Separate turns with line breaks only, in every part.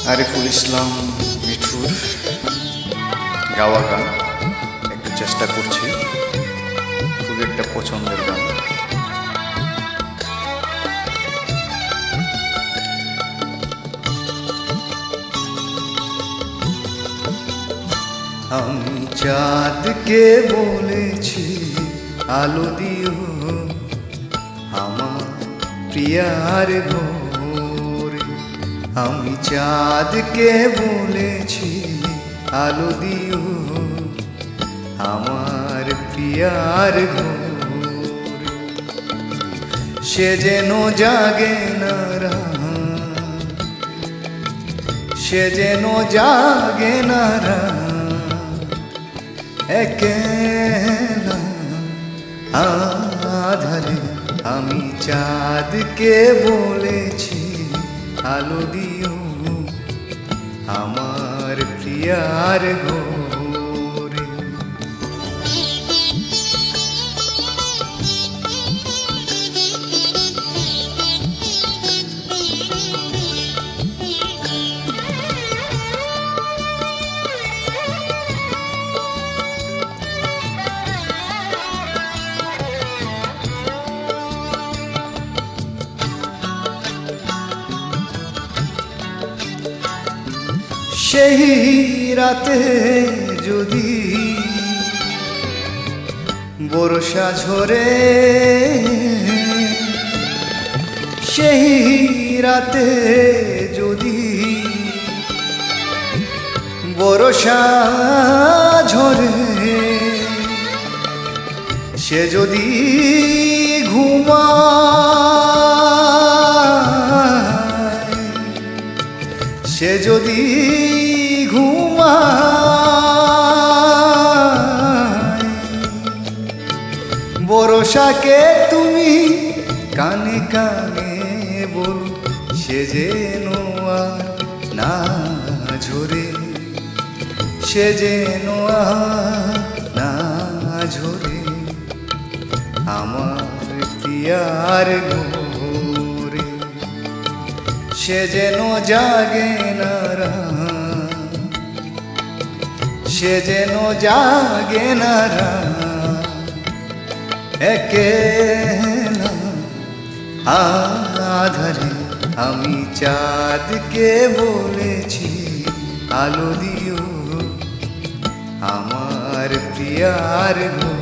আরিফুল ইসলাম মিঠুর গাওয়া গান একটু চেষ্টা করছি, খুবই একটা পছন্দের গান। আমি চাঁদকে বলেছি আলো দিও আমার প্রিয়ার ঘরে, আমি চাঁদকে বলেছি আলো দিও আমার প্রিয়ার ঘরে, সে যেন জাগে না রাত, সে যেন জাগে না রাত, একেলা আধারে আমি চাঁদকে বলেছি আলো দিও আমার প্রিয়ার ঘরে। সেই রাতে যদি বর্ষা ঝরে, সেই রাতে যদি বর্ষা ঝরে, সে যদি ঘুমায়, সে যদি ঘুমায়, বর্ষাকে তুমি কানে কানে বল, সে যেন আর না ঝরে, সে যেন আর না ঝরে আমার প্রিয়ার ঘরে, সে যেন জাগে না রাত, সে যেন জাগে না রাত, একেলা আধারে আমি চাঁদকে বলেছি আলো দিও আমার প্রিয়ার ঘরে।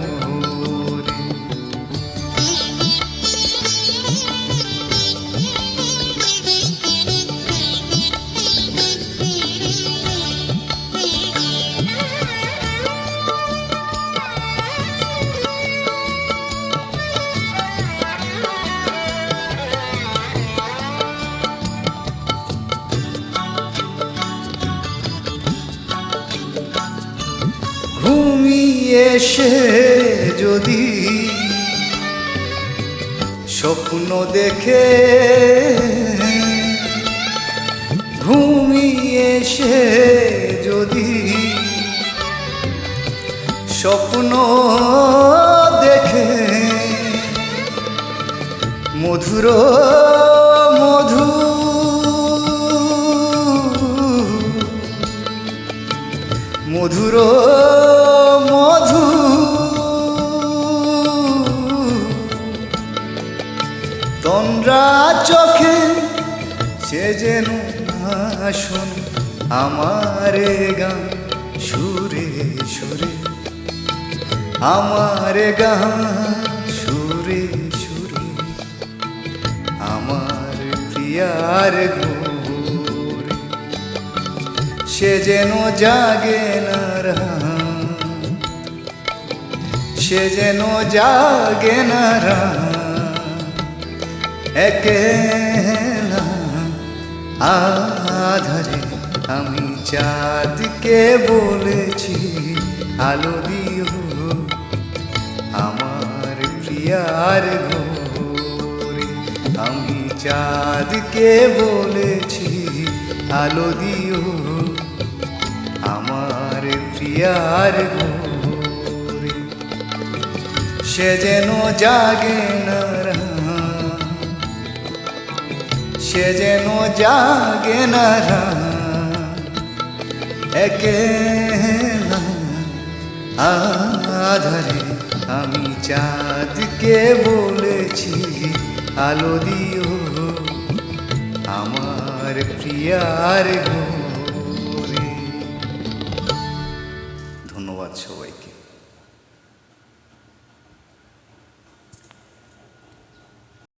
ঘুমিয়ে সে যদি স্বপ্ন দেখে, ঘুমিয়ে সে যদি স্বপ্ন দেখে, মধুর মধু মধুর মধু তন্দ্রা চোখে সে যেন শোন আমার গান সুরে সুরে, আমার গান সুরে সুরে আমার প্রিয়ার ঘরে, সে যেন জাগে না রাত, সে যেন জাগে না রাত, একেলা আধারে আমি চাঁদকে বলেছি আলো দিও আমার প্রিয়ার ঘরে, আমি চাঁদকে বলেছি আলো দিও আমার প্রিয়ার ঘরে, সে যেন জাগে না রাত, সে যেন জাগে না রাত, একেলা আধারে আমি চাঁদকে বলেছি আলো দিও আমার প্রিয়ার গো।